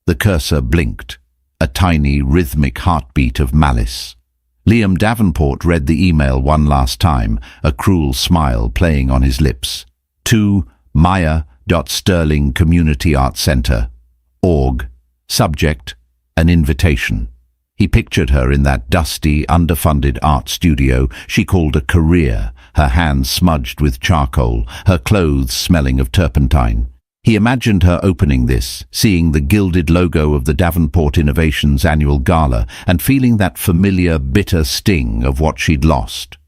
The cursor blinked, a tiny rhythmic heartbeat of malice. Liam Davenport read the email one last time, a cruel smile playing on his lips. To Maya.Sterling Community Art Center. Org. Subject, an invitation. He pictured her in that dusty, underfunded art studio she called a career, her hands smudged with charcoal, her clothes smelling of turpentine. He imagined her opening this, seeing the gilded logo of the Davenport Innovations annual gala and feeling that familiar, bitter sting of what she'd lost.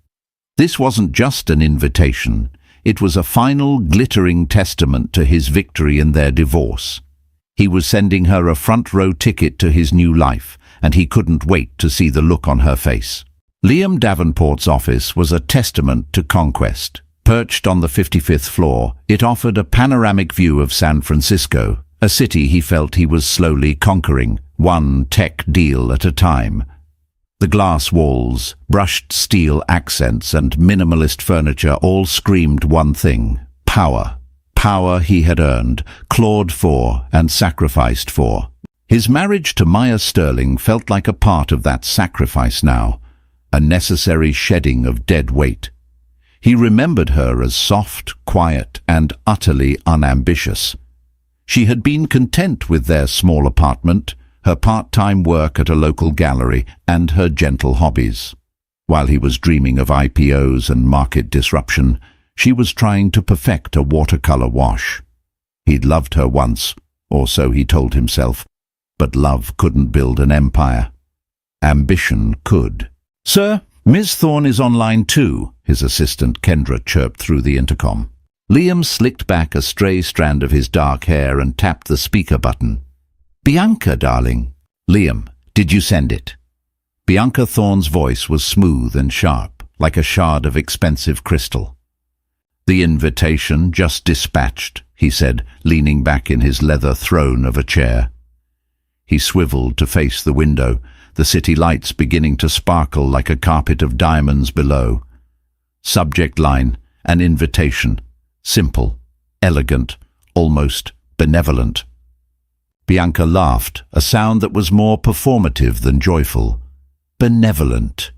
This wasn't just an invitation. It was a final, glittering testament to his victory in their divorce. He was sending her a front-row ticket to his new life, and he couldn't wait to see the look on her face. Liam Davenport's office was a testament to conquest. Perched on the 55th floor, it offered a panoramic view of San Francisco, a city he felt he was slowly conquering, one tech deal at a time. The glass walls, brushed steel accents and minimalist furniture all screamed one thing: power. Power he had earned, clawed for, and sacrificed for. His marriage to Maya Sterling felt like a part of that sacrifice now, a necessary shedding of dead weight. He remembered her as soft, quiet, and utterly unambitious. She had been content with their small apartment, her part-time work at a local gallery, and her gentle hobbies. While he was dreaming of IPOs and market disruption, she was trying to perfect a watercolor wash. He'd loved her once, or so he told himself, but love couldn't build an empire. Ambition could. "Sir, Ms. Thorne is on line 2, his assistant Kendra chirped through the intercom. Liam slicked back a stray strand of his dark hair and tapped the speaker button. "Bianca, darling." "Liam, did you send it?" Bianca Thorne's voice was smooth and sharp, like a shard of expensive crystal. "The invitation just dispatched," he said, leaning back in his leather throne of a chair. He swiveled to face the window, the city lights beginning to sparkle like a carpet of diamonds below. Subject line, an invitation. Simple, elegant, almost benevolent. Bianca laughed, a sound that was more performative than joyful. "Benevolent.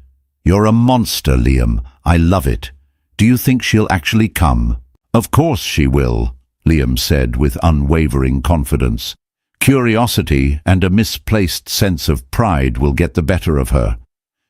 You're a monster, Liam. I love it. Do you think she'll actually come?" "Of course she will," Liam said with unwavering confidence. "Curiosity and a misplaced sense of pride will get the better of her.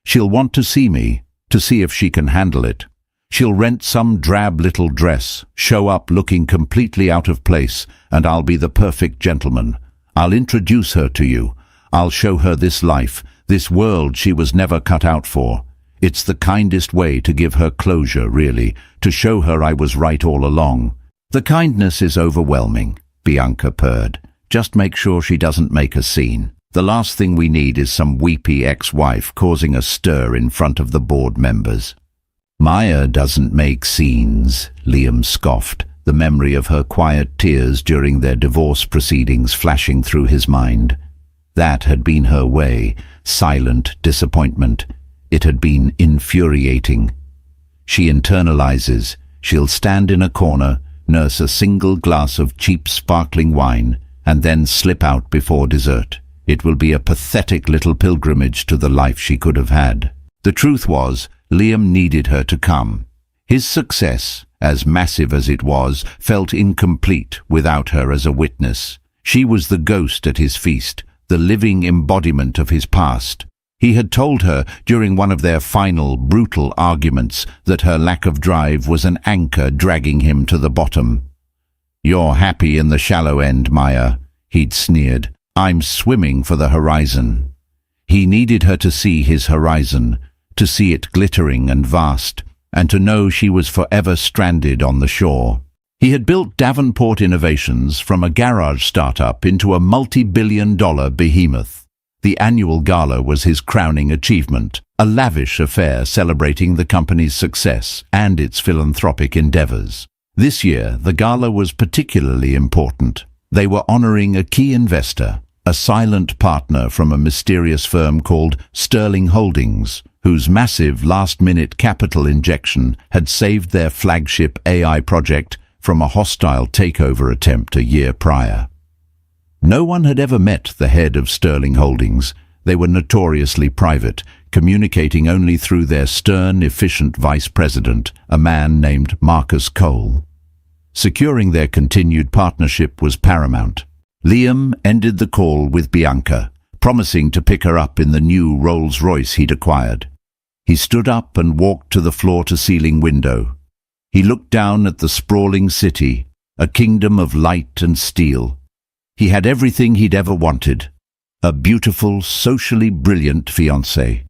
She'll want to see me, to see if she can handle it. She'll rent some drab little dress, show up looking completely out of place, and I'll be the perfect gentleman. I'll introduce her to you. I'll show her this life, this world she was never cut out for. It's the kindest way to give her closure, really, to show her I was right all along." "The kindness is overwhelming," Bianca purred. "Just make sure she doesn't make a scene. The last thing we need is some weepy ex-wife causing a stir in front of the board members." "Maya doesn't make scenes," Liam scoffed, the memory of her quiet tears during their divorce proceedings flashing through his mind. That had been her way, silent disappointment. It had been infuriating. She internalizes. She'll stand in a corner, nurse a single glass of cheap sparkling wine, and then slip out before dessert. It will be a pathetic little pilgrimage to the life she could have had. The truth was, Liam needed her to come. His success, as massive as it was, felt incomplete without her as a witness. She was the ghost at his feast, the living embodiment of his past. He had told her during one of their final, brutal arguments that her lack of drive was an anchor dragging him to the bottom. "You're happy in the shallow end, Maya," he'd sneered. "I'm swimming for the horizon." He needed her to see his horizon, to see it glittering and vast, and to know she was forever stranded on the shore. He had built Davenport Innovations from a garage startup into a multi-billion-dollar behemoth. The annual gala was his crowning achievement, a lavish affair celebrating the company's success and its philanthropic endeavors. This year, the gala was particularly important. They were honoring a key investor, a silent partner from a mysterious firm called Sterling Holdings, whose massive last-minute capital injection had saved their flagship AI project from a hostile takeover attempt a year prior. No one had ever met the head of Sterling Holdings. They were notoriously private, communicating only through their stern, efficient vice president, a man named Marcus Cole. Securing their continued partnership was paramount. Liam ended the call with Bianca, promising to pick her up in the new Rolls-Royce he'd acquired. He stood up and walked to the floor-to-ceiling window. He looked down at the sprawling city, a kingdom of light and steel. He had everything he'd ever wanted. A beautiful, socially brilliant fiancée.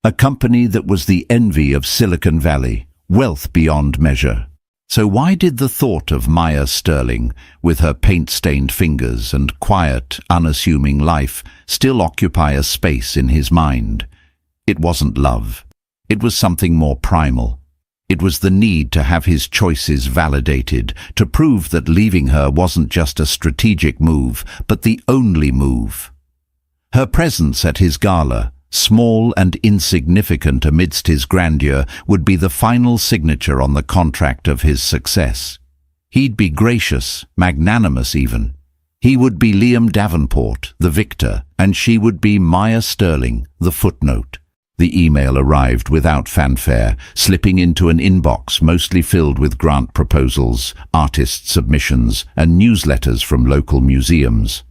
A company that was the envy of Silicon Valley, wealth beyond measure. So why did the thought of Maya Sterling, with her paint-stained fingers and quiet, unassuming life, still occupy a space in his mind? It wasn't love. It was something more primal. It was the need to have his choices validated, to prove that leaving her wasn't just a strategic move, but the only move. Her presence at his gala, small and insignificant amidst his grandeur, would be the final signature on the contract of his success. He'd be gracious, magnanimous even. He would be Liam Davenport, the victor, and she would be Maya Sterling, the footnote. The email arrived without fanfare, slipping into an inbox mostly filled with grant proposals, artist submissions, and newsletters from local museums.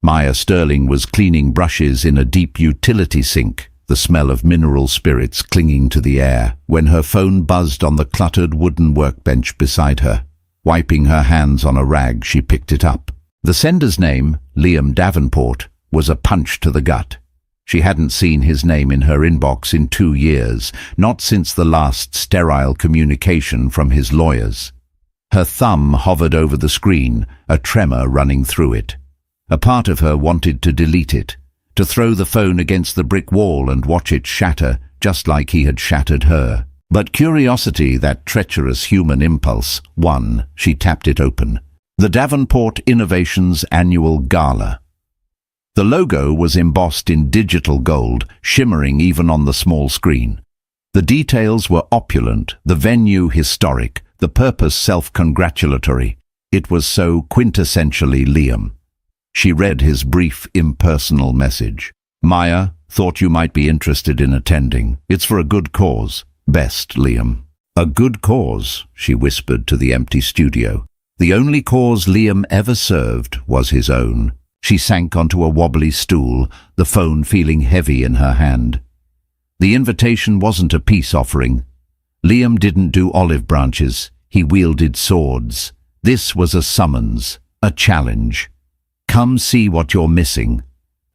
Maya Sterling was cleaning brushes in a deep utility sink, the smell of mineral spirits clinging to the air, when her phone buzzed on the cluttered wooden workbench beside her. Wiping her hands on a rag, she picked it up. The sender's name, Liam Davenport, was a punch to the gut. She hadn't seen his name in her inbox in 2 years, not since the last sterile communication from his lawyers. Her thumb hovered over the screen, a tremor running through it. A part of her wanted to delete it, to throw the phone against the brick wall and watch it shatter, just like he had shattered her. But curiosity, that treacherous human impulse, won. She tapped it open. The Davenport Innovations Annual Gala. The logo was embossed in digital gold, shimmering even on the small screen. The details were opulent, the venue historic, the purpose self-congratulatory. It was so quintessentially Liam. She read his brief, impersonal message. Maya, thought you might be interested in attending. It's for a good cause. Best, Liam. A good cause, she whispered to the empty studio. The only cause Liam ever served was his own. She sank onto a wobbly stool, the phone feeling heavy in her hand. The invitation wasn't a peace offering. Liam didn't do olive branches. He wielded swords. This was a summons, a challenge. Come see what you're missing.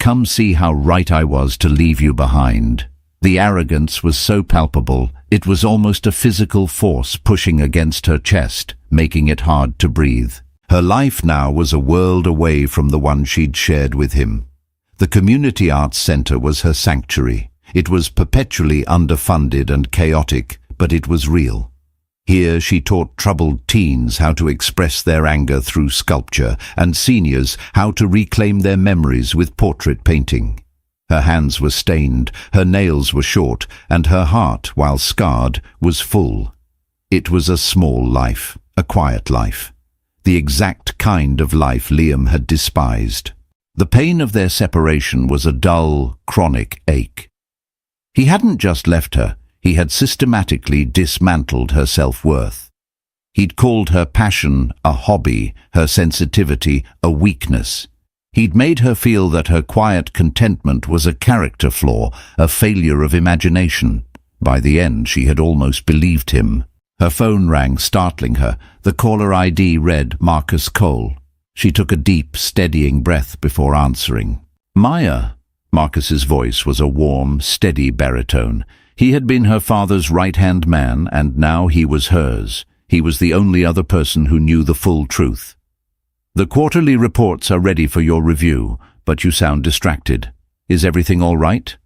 Come see how right I was to leave you behind. The arrogance was so palpable, it was almost a physical force pushing against her chest, making it hard to breathe. Her life now was a world away from the one she'd shared with him. The Community Arts Center was her sanctuary. It was perpetually underfunded and chaotic, but it was real. Here she taught troubled teens how to express their anger through sculpture, and seniors how to reclaim their memories with portrait painting. Her hands were stained, her nails were short, and her heart, while scarred, was full. It was a small life, a quiet life. The exact kind of life Liam had despised. The pain of their separation was a dull, chronic ache. He hadn't just left her. He had systematically dismantled her self-worth. He'd called her passion a hobby, her sensitivity a weakness. He'd made her feel that her quiet contentment was a character flaw, a failure of imagination. By the end, she had almost believed him. Her phone rang, startling her. The caller ID read Marcus Cole. She took a deep, steadying breath before answering. Maya. Marcus's voice was a warm, steady baritone. He had been her father's right-hand man, and now he was hers. He was the only other person who knew the full truth. The quarterly reports are ready for your review, but you sound distracted. Is everything all right?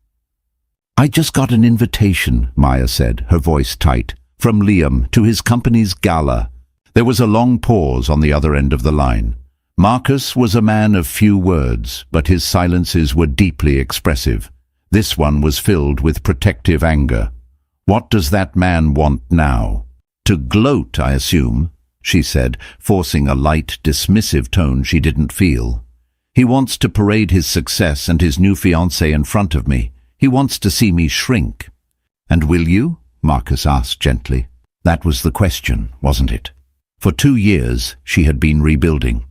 I just got an invitation, Maya said, her voice tight, from Liam to his company's gala. There was a long pause on the other end of the line. Marcus was a man of few words, but his silences were deeply expressive. This one was filled with protective anger. What does that man want now? To gloat, I assume, she said, forcing a light, dismissive tone she didn't feel. He wants to parade his success and his new fiancée in front of me. He wants to see me shrink." "And will you?" Marcus asked gently. That was the question, wasn't it? For 2 years, she had been rebuilding.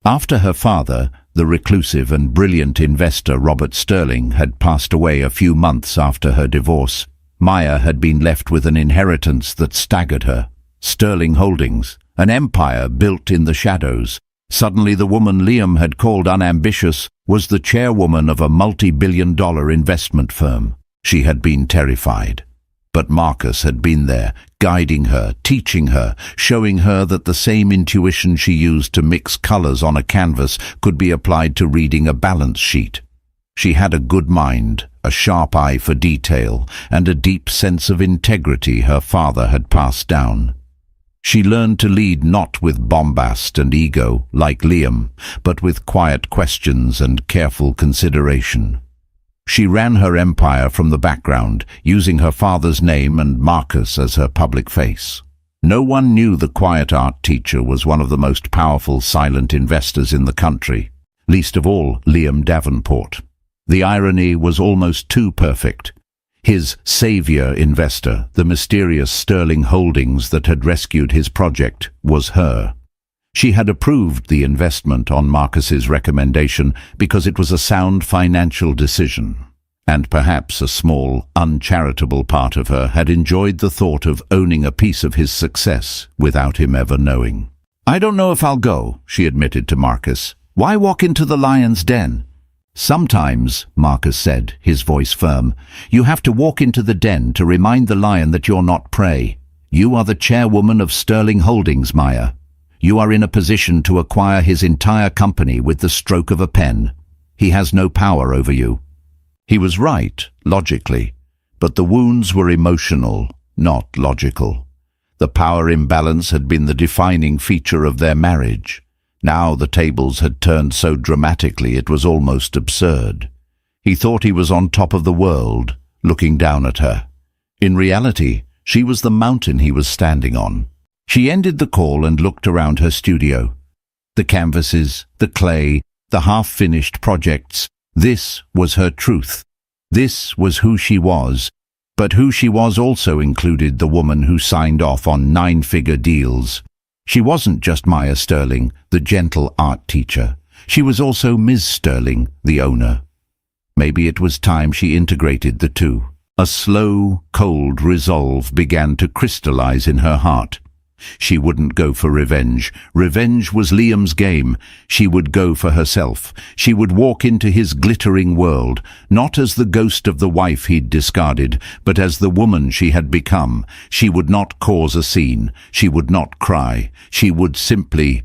After her father, the reclusive and brilliant investor Robert Sterling, had passed away a few months after her divorce, Maya had been left with an inheritance that staggered her. Sterling Holdings, an empire built in the shadows. Suddenly the woman Liam had called unambitious was the chairwoman of a multi-billion-dollar investment firm. She had been terrified. But Marcus had been there, guiding her, teaching her, showing her that the same intuition she used to mix colors on a canvas could be applied to reading a balance sheet. She had a good mind, a sharp eye for detail, and a deep sense of integrity her father had passed down. She learned to lead not with bombast and ego, like Liam, but with quiet questions and careful consideration. She ran her empire from the background, using her father's name and Marcus as her public face. No one knew the quiet art teacher was one of the most powerful silent investors in the country, least of all Liam Davenport. The irony was almost too perfect. His savior investor, the mysterious Sterling Holdings that had rescued his project, was her. She had approved the investment on Marcus's recommendation because it was a sound financial decision. And perhaps a small, uncharitable part of her had enjoyed the thought of owning a piece of his success without him ever knowing. "I don't know if I'll go," she admitted to Marcus. "Why walk into the lion's den?" "Sometimes," Marcus said, his voice firm, "you have to walk into the den to remind the lion that you're not prey. You are the chairwoman of Sterling Holdings, Maya. You are in a position to acquire his entire company with the stroke of a pen. He has no power over you." He was right, logically, but the wounds were emotional, not logical. The power imbalance had been the defining feature of their marriage. Now the tables had turned so dramatically it was almost absurd. He thought he was on top of the world, looking down at her. In reality, she was the mountain he was standing on. She ended the call and looked around her studio. The canvases, the clay, the half-finished projects. This was her truth. This was who she was. But who she was also included the woman who signed off on 9-figure deals. She wasn't just Maya Sterling, the gentle art teacher. She was also Ms. Sterling, the owner. Maybe it was time she integrated the two. A slow, cold resolve began to crystallize in her heart. She wouldn't go for revenge. Revenge was Liam's game. She would go for herself. She would walk into his glittering world, not as the ghost of the wife he'd discarded, but as the woman she had become. She would not cause a scene. She would not cry. She would simply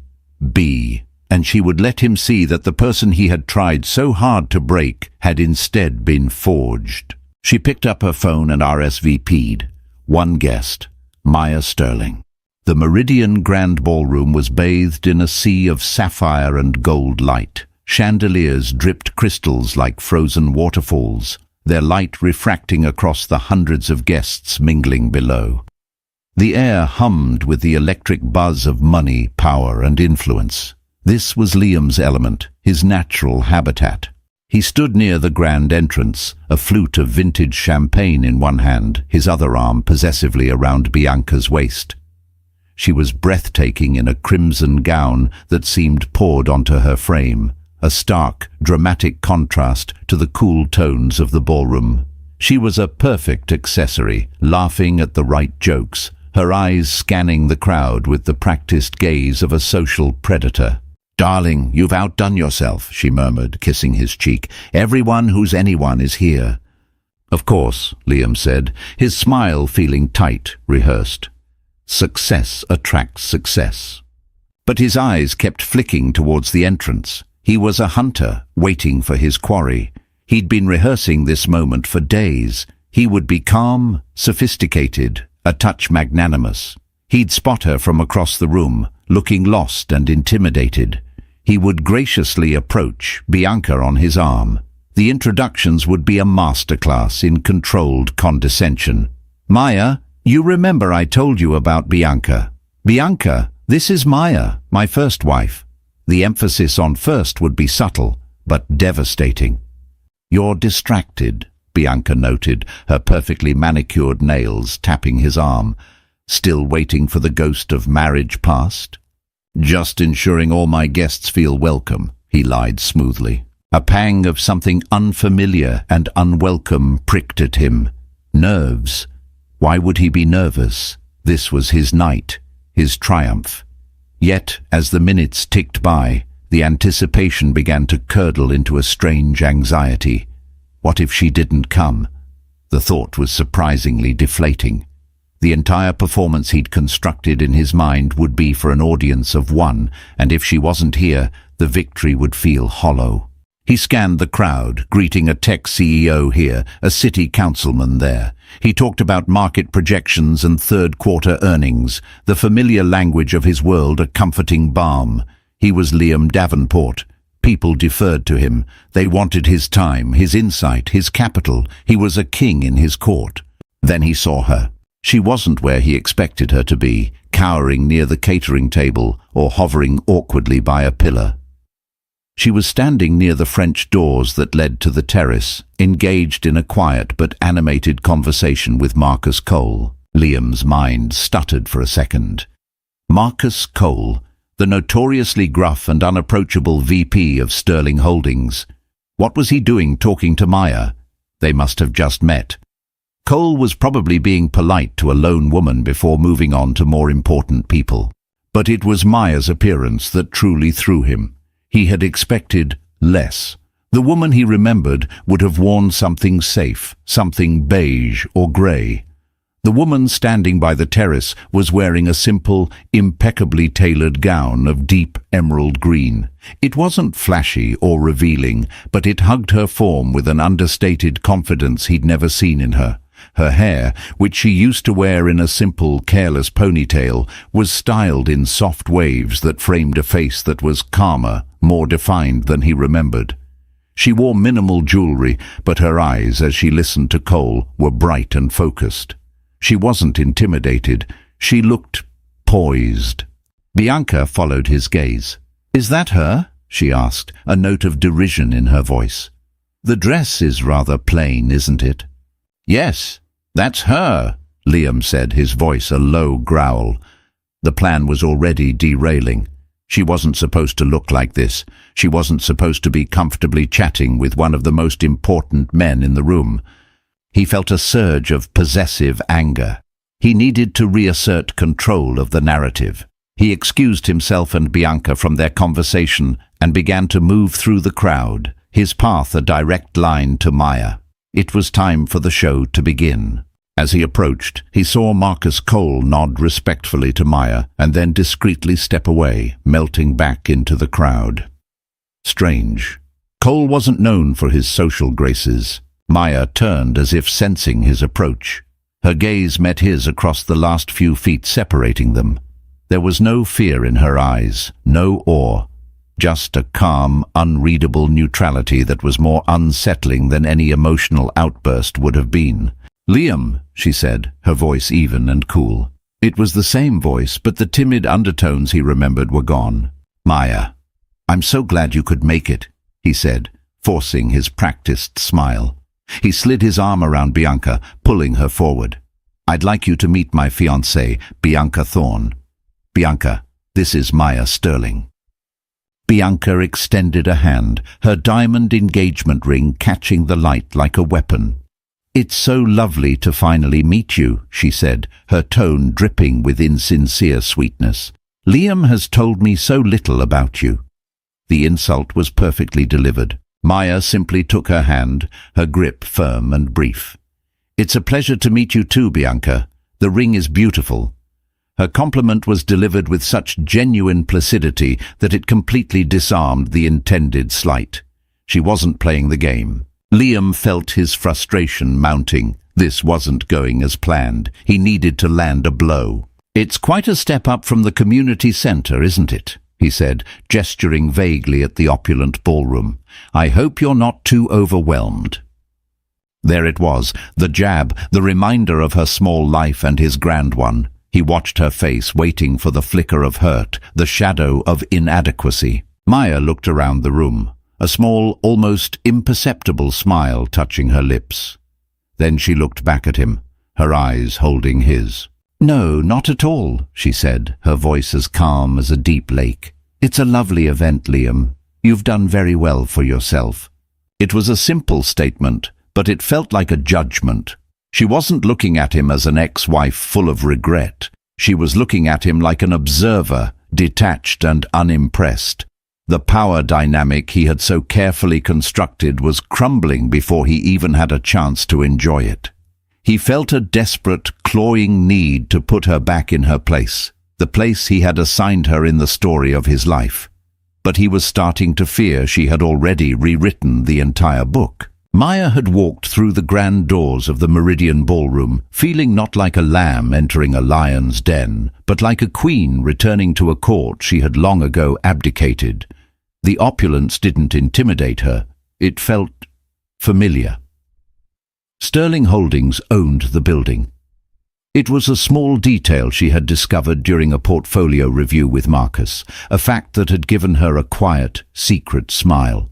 be. And she would let him see that the person he had tried so hard to break had instead been forged. She picked up her phone and RSVP'd. One guest, Maya Sterling. The Meridian Grand Ballroom was bathed in a sea of sapphire and gold light. Chandeliers dripped crystals like frozen waterfalls, their light refracting across the hundreds of guests mingling below. The air hummed with the electric buzz of money, power, and influence. This was Liam's element, his natural habitat. He stood near the grand entrance, a flute of vintage champagne in one hand, his other arm possessively around Bianca's waist. She was breathtaking in a crimson gown that seemed poured onto her frame, a stark, dramatic contrast to the cool tones of the ballroom. She was a perfect accessory, laughing at the right jokes, her eyes scanning the crowd with the practiced gaze of a social predator. "Darling, you've outdone yourself," she murmured, kissing his cheek. "Everyone who's anyone is here." "Of course," Liam said, his smile feeling tight, rehearsed. Success attracts success. But his eyes kept flicking towards the entrance. He was a hunter, waiting for his quarry. He'd been rehearsing this moment for days. He would be calm, sophisticated, a touch magnanimous. He'd spot her from across the room, looking lost and intimidated. He would graciously approach, Bianca on his arm. The introductions would be a masterclass in controlled condescension. "Maya, you remember I told you about Bianca. Bianca, this is Maya, my first wife." The emphasis on first would be subtle, but devastating. "You're distracted," Bianca noted, her perfectly manicured nails tapping his arm. "Still waiting for the ghost of marriage past?" "Just ensuring all my guests feel welcome," he lied smoothly. A pang of something unfamiliar and unwelcome pricked at him. Nerves. Why would he be nervous? This was his night, his triumph. Yet, as the minutes ticked by, the anticipation began to curdle into a strange anxiety. What if she didn't come? The thought was surprisingly deflating. The entire performance he'd constructed in his mind would be for an audience of one, and if she wasn't here, the victory would feel hollow. He scanned the crowd, greeting a tech CEO here, a city councilman there. He talked about market projections and third-quarter earnings, the familiar language of his world a comforting balm. He was Liam Davenport. People deferred to him. They wanted his time, his insight, his capital. He was a king in his court. Then he saw her. She wasn't where he expected her to be, cowering near the catering table or hovering awkwardly by a pillar. She was standing near the French doors that led to the terrace, engaged in a quiet but animated conversation with Marcus Cole. Liam's mind stuttered for a second. Marcus Cole, the notoriously gruff and unapproachable VP of Sterling Holdings. What was he doing talking to Maya? They must have just met. Cole was probably being polite to a lone woman before moving on to more important people. But it was Maya's appearance that truly threw him. He had expected less. The woman he remembered would have worn something safe, something beige or grey. The woman standing by the terrace was wearing a simple, impeccably tailored gown of deep emerald green. It wasn't flashy or revealing, but it hugged her form with an understated confidence he'd never seen in her. Her hair, which she used to wear in a simple, careless ponytail, was styled in soft waves that framed a face that was calmer, more defined than he remembered. She wore minimal jewelry, but her eyes, as she listened to Cole, were bright and focused. She wasn't intimidated. She looked poised. Bianca followed his gaze. "Is that her?" she asked, a note of derision in her voice. "The dress is rather plain, isn't it?" "Yes, that's her," Liam said, his voice a low growl. The plan was already derailing. She wasn't supposed to look like this. She wasn't supposed to be comfortably chatting with one of the most important men in the room. He felt a surge of possessive anger. He needed to reassert control of the narrative. He excused himself and Bianca from their conversation and began to move through the crowd, his path a direct line to Maya. It was time for the show to begin. As he approached, he saw Marcus Cole nod respectfully to Maya and then discreetly step away, melting back into the crowd. Strange. Cole wasn't known for his social graces. Maya turned as if sensing his approach. Her gaze met his across the last few feet separating them. There was no fear in her eyes, no awe. Just a calm, unreadable neutrality that was more unsettling than any emotional outburst would have been. "Liam," she said, her voice even and cool. It was the same voice, but the timid undertones he remembered were gone. "Maya, I'm so glad you could make it," he said, forcing his practiced smile. He slid his arm around Bianca, pulling her forward. "I'd like you to meet my fiancée, Bianca Thorne. Bianca, this is Maya Sterling." Bianca extended a hand, her diamond engagement ring catching the light like a weapon. "It's so lovely to finally meet you," she said, her tone dripping with insincere sweetness. "Liam has told me so little about you." The insult was perfectly delivered. Maya simply took her hand, her grip firm and brief. "It's a pleasure to meet you too, Bianca. The ring is beautiful." Her compliment was delivered with such genuine placidity that it completely disarmed the intended slight. She wasn't playing the game. Liam felt his frustration mounting. This wasn't going as planned. He needed to land a blow. "It's quite a step up from the community center, isn't it?" he said, gesturing vaguely at the opulent ballroom. "I hope you're not too overwhelmed." There it was, the jab, the reminder of her small life and his grand one. He watched her face, waiting for the flicker of hurt, the shadow of inadequacy. Maya looked around the room. a small, almost imperceptible smile touching her lips. Then she looked back at him, her eyes holding his. "No, not at all," she said, her voice as calm as a deep lake. "It's a lovely event, Liam. You've done very well for yourself." It was a simple statement, but it felt like a judgment. She wasn't looking at him as an ex-wife full of regret. She was looking at him like an observer, detached and unimpressed. The power dynamic he had so carefully constructed was crumbling before he even had a chance to enjoy it. He felt a desperate, clawing need to put her back in her place, the place he had assigned her in the story of his life. But he was starting to fear she had already rewritten the entire book. Maya had walked through the grand doors of the Meridian Ballroom, feeling not like a lamb entering a lion's den, but like a queen returning to a court she had long ago abdicated. The opulence didn't intimidate her. It felt familiar. Sterling Holdings owned the building. It was a small detail she had discovered during a portfolio review with Marcus, a fact that had given her a quiet, secret smile.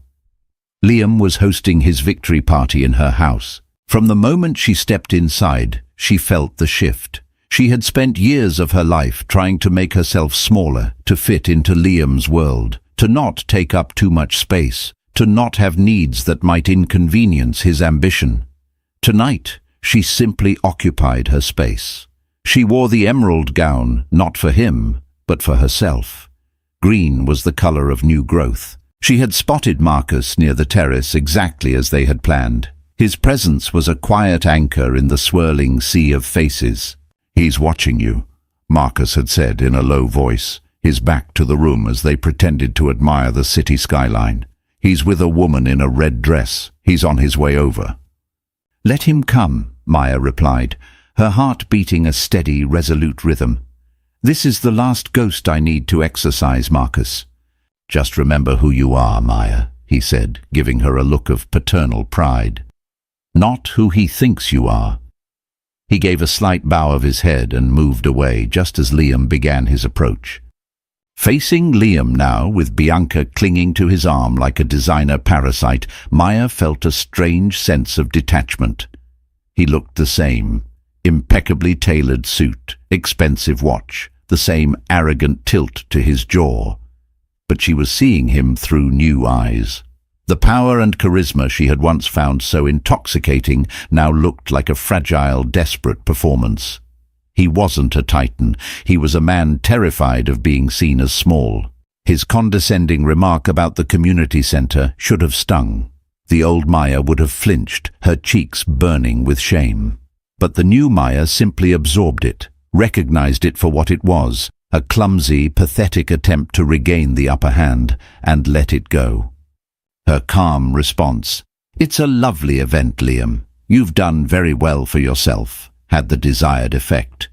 Liam was hosting his victory party in her house. From the moment she stepped inside, she felt the shift. She had spent years of her life trying to make herself smaller, to fit into Liam's world, to not take up too much space, to not have needs that might inconvenience his ambition. Tonight, she simply occupied her space. She wore the emerald gown, not for him, but for herself. Green was the color of new growth. She had spotted Marcus near the terrace exactly as they had planned. His presence was a quiet anchor in the swirling sea of faces. "He's watching you," Marcus had said in a low voice, his back to the room as they pretended to admire the city skyline. "He's with a woman in a red dress. He's on his way over." "Let him come," Maya replied, her heart beating a steady, resolute rhythm. "This is the last ghost I need to exorcise, Marcus." "Just remember who you are, Maya," he said, giving her a look of paternal pride. "Not who he thinks you are." He gave a slight bow of his head and moved away just as Liam began his approach. Facing Liam now, with Bianca clinging to his arm like a designer parasite, Maya felt a strange sense of detachment. He looked the same. Impeccably tailored suit, expensive watch, the same arrogant tilt to his jaw. But she was seeing him through new eyes. The power and charisma she had once found so intoxicating now looked like a fragile, desperate performance. He wasn't a titan. He was a man terrified of being seen as small. His condescending remark about the community center should have stung. The old Maya would have flinched, her cheeks burning with shame. But the new Maya simply absorbed it, recognized it for what it was, a clumsy, pathetic attempt to regain the upper hand, and let it go. Her calm response, "It's a lovely event, Liam. You've done very well for yourself," had the desired effect.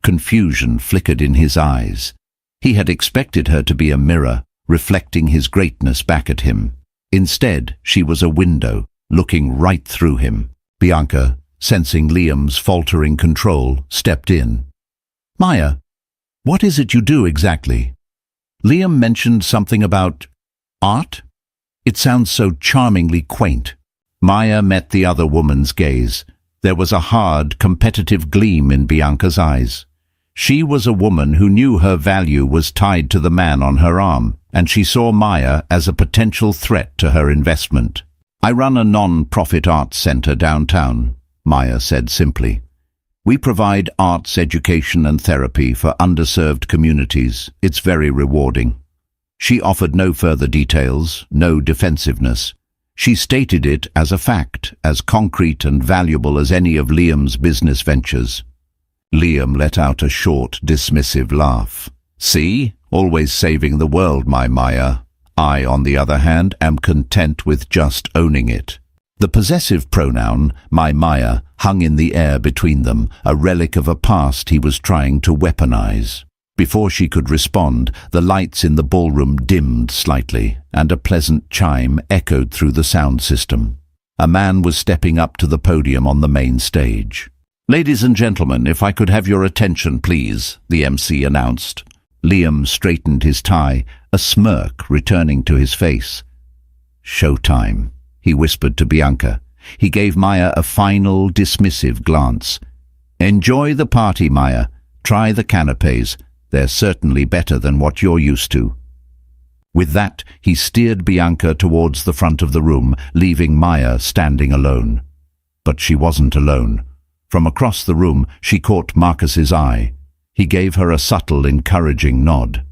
Confusion flickered in his eyes. He had expected her to be a mirror, reflecting his greatness back at him. Instead, she was a window, looking right through him. Bianca, sensing Liam's faltering control, stepped in. "Maya, what is it you do exactly?" Liam mentioned something about art. It sounds so charmingly quaint. Maya met the other woman's gaze. There was a hard, competitive gleam in Bianca's eyes. She was a woman who knew her value was tied to the man on her arm, and she saw Maya as a potential threat to her investment. "I run a non-profit arts center downtown," Maya said simply. "We provide arts education and therapy for underserved communities. It's very rewarding." She offered no further details, no defensiveness. She stated it as a fact, as concrete and valuable as any of Liam's business ventures. Liam let out a short, dismissive laugh. "See? Always saving the world, my Maya. I, on the other hand, am content with just owning it." The possessive pronoun, my Maya, hung in the air between them, a relic of a past he was trying to weaponize. Before she could respond, the lights in the ballroom dimmed slightly, and a pleasant chime echoed through the sound system. A man was stepping up to the podium on the main stage. "Ladies and gentlemen, if I could have your attention, please," the MC announced. Liam straightened his tie, a smirk returning to his face. Showtime, he whispered to Bianca. He gave Maya a final, dismissive glance. Enjoy the party, Maya. Try the canapes. They're certainly better than what you're used to. With that, he steered Bianca towards the front of the room, leaving Maya standing alone. But she wasn't alone. From across the room, she caught Marcus's eye. He gave her a subtle, encouraging nod.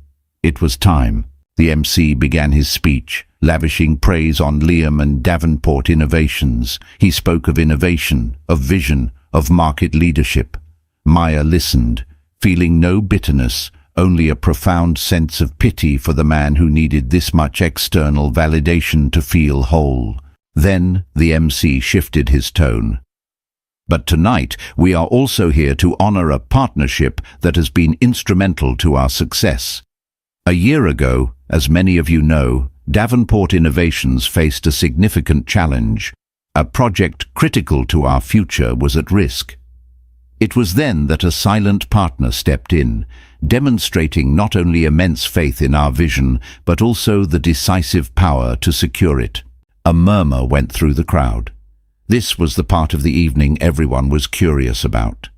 It was time. The MC began his speech, lavishing praise on Liam and Davenport innovations. He spoke of innovation, of vision, of market leadership. Maya listened, feeling no bitterness, only a profound sense of pity for the man who needed this much external validation to feel whole. Then the MC shifted his tone. But tonight we are also here to honor a partnership that has been instrumental to our success. A year ago, as many of you know, Davenport Innovations faced a significant challenge. A project critical to our future was at risk. It was then that a silent partner stepped in, demonstrating not only immense faith in our vision, but also the decisive power to secure it. A murmur went through the crowd. This was the part of the evening everyone was curious about.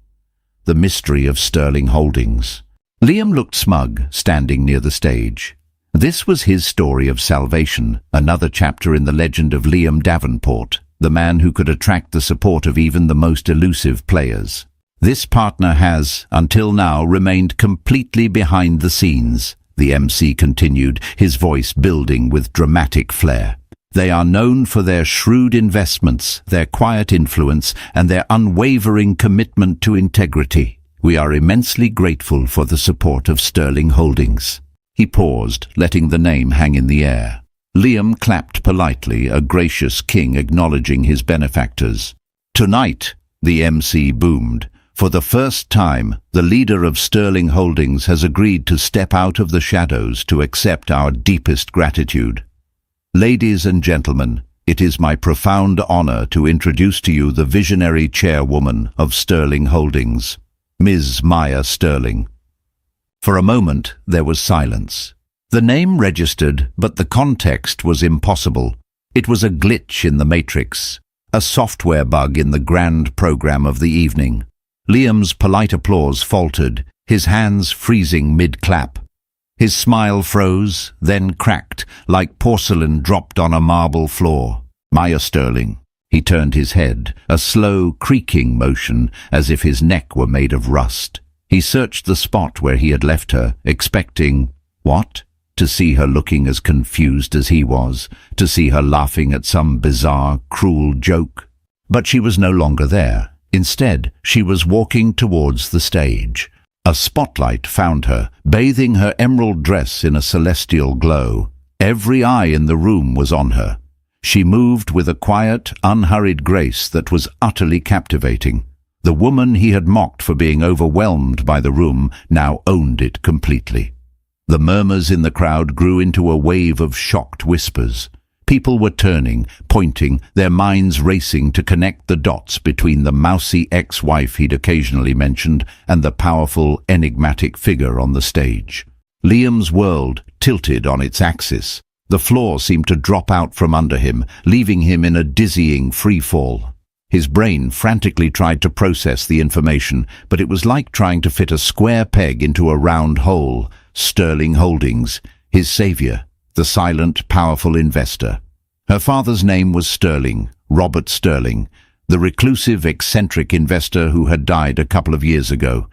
The mystery of Sterling Holdings. Liam looked smug, standing near the stage. This was his story of salvation, another chapter in the legend of Liam Davenport, the man who could attract the support of even the most elusive players. This partner has, until now, remained completely behind the scenes, the MC continued, his voice building with dramatic flair. They are known for their shrewd investments, their quiet influence, and their unwavering commitment to integrity. We are immensely grateful for the support of Sterling Holdings. He paused, letting the name hang in the air. Liam clapped politely, a gracious king acknowledging his benefactors. Tonight, the MC boomed. For the first time, the leader of Sterling Holdings has agreed to step out of the shadows to accept our deepest gratitude. Ladies and gentlemen, it is my profound honor to introduce to you the visionary chairwoman of Sterling Holdings, Ms. Maya Sterling. For a moment, there was silence. The name registered, but the context was impossible. It was a glitch in the matrix, a software bug in the grand program of the evening. Liam's polite applause faltered, his hands freezing mid-clap. His smile froze, then cracked, like porcelain dropped on a marble floor. Maya Sterling. He turned his head, a slow, creaking motion, as if his neck were made of rust. He searched the spot where he had left her, expecting, what? To see her looking as confused as he was, to see her laughing at some bizarre, cruel joke. But she was no longer there. Instead, she was walking towards the stage. A spotlight found her, bathing her emerald dress in a celestial glow. Every eye in the room was on her. She moved with a quiet, unhurried grace that was utterly captivating. The woman he had mocked for being overwhelmed by the room now owned it completely. The murmurs in the crowd grew into a wave of shocked whispers. People were turning, pointing, their minds racing to connect the dots between the mousy ex-wife he'd occasionally mentioned and the powerful, enigmatic figure on the stage. Liam's world tilted on its axis. The floor seemed to drop out from under him, leaving him in a dizzying free-fall. His brain frantically tried to process the information, but it was like trying to fit a square peg into a round hole. Sterling Holdings, his savior, the silent, powerful investor. Her father's name was Sterling, Robert Sterling, the reclusive, eccentric investor who had died a couple of years ago.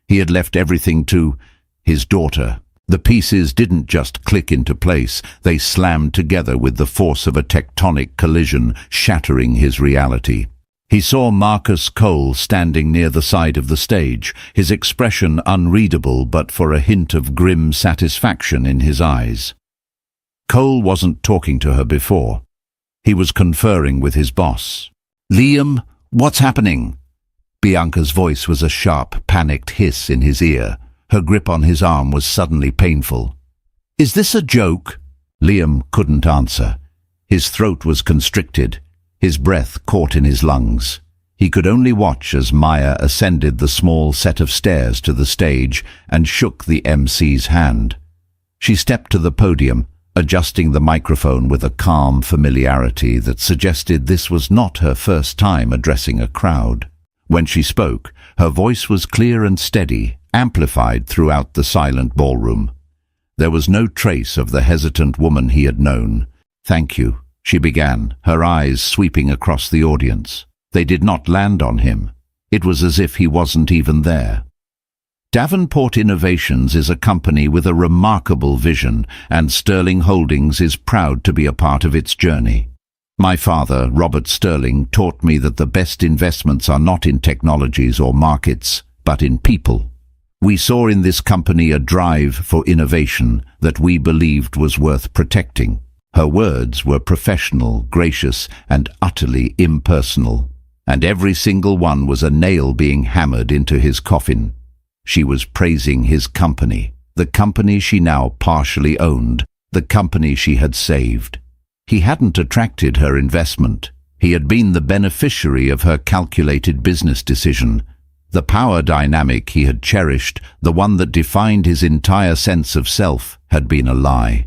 He had left everything to his daughter. The pieces didn't just click into place, they slammed together with the force of a tectonic collision, shattering his reality. He saw Marcus Cole standing near the side of the stage, his expression unreadable but for a hint of grim satisfaction in his eyes. Cole wasn't talking to her before. He was conferring with his boss. "Liam, what's happening?" Bianca's voice was a sharp, panicked hiss in his ear. Her grip on his arm was suddenly painful. "Is this a joke?" Liam couldn't answer. His throat was constricted, his breath caught in his lungs. He could only watch as Maya ascended the small set of stairs to the stage and shook the MC's hand. She stepped to the podium, adjusting the microphone with a calm familiarity that suggested this was not her first time addressing a crowd. When she spoke, her voice was clear and steady, amplified throughout the silent ballroom. There was no trace of the hesitant woman he had known. "Thank you," she began, her eyes sweeping across the audience. They did not land on him. It was as if he wasn't even there. Davenport Innovations is a company with a remarkable vision, and Sterling Holdings is proud to be a part of its journey. My father, Robert Sterling, taught me that the best investments are not in technologies or markets, but in people. We saw in this company a drive for innovation that we believed was worth protecting. Her words were professional, gracious, and utterly impersonal, and every single one was a nail being hammered into his coffin. She was praising his company, the company she now partially owned, the company she had saved. He hadn't attracted her investment. He had been the beneficiary of her calculated business decision. The power dynamic he had cherished, the one that defined his entire sense of self, had been a lie.